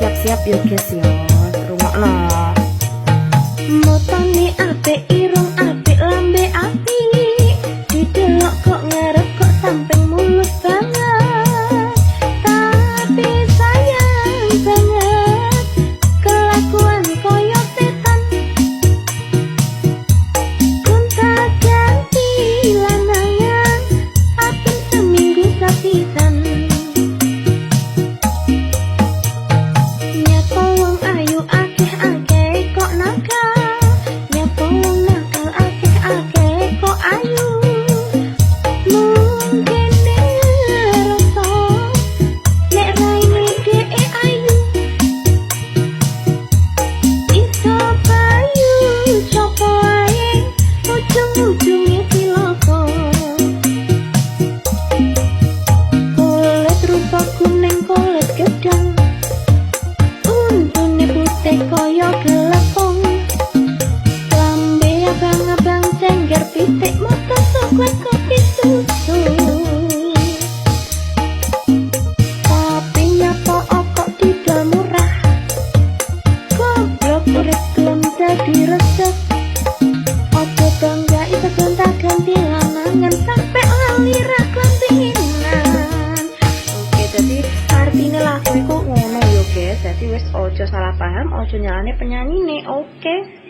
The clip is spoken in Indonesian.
siap-siap yo guys yo, rungokno. Motone apik, irung apik, lambe apik, didelok kok ngarep kok samping mulus banget. Tapi sayang banget kelakuan koyo setan, gonta ganti lanangan aben seminggu sapisan. Nyapa wong ayu akeh-akeh kok nakal, nyapa wong nakal akeh-akeh kok ayu. Mungkin ngerasa nek raine dhek ayu, iso payu sapa ae ujung-ujunge cilaka. Kulit rupa kuning, kulit gedang, untune putih koyo gelepong, lambe abang-abang cengger pitik, mata coklat kopi susu. Tapi nyapa okok didol murah, goblok urip gelem dadi resep. Ojo bangga iso gonta-ganti lanangan sampe lali ra kelambinan. Oke, jadi artinya lagu iku ngono yo guys. Jadi wis ojo salah paham, ojo nyalane penyanyi nih. Oke.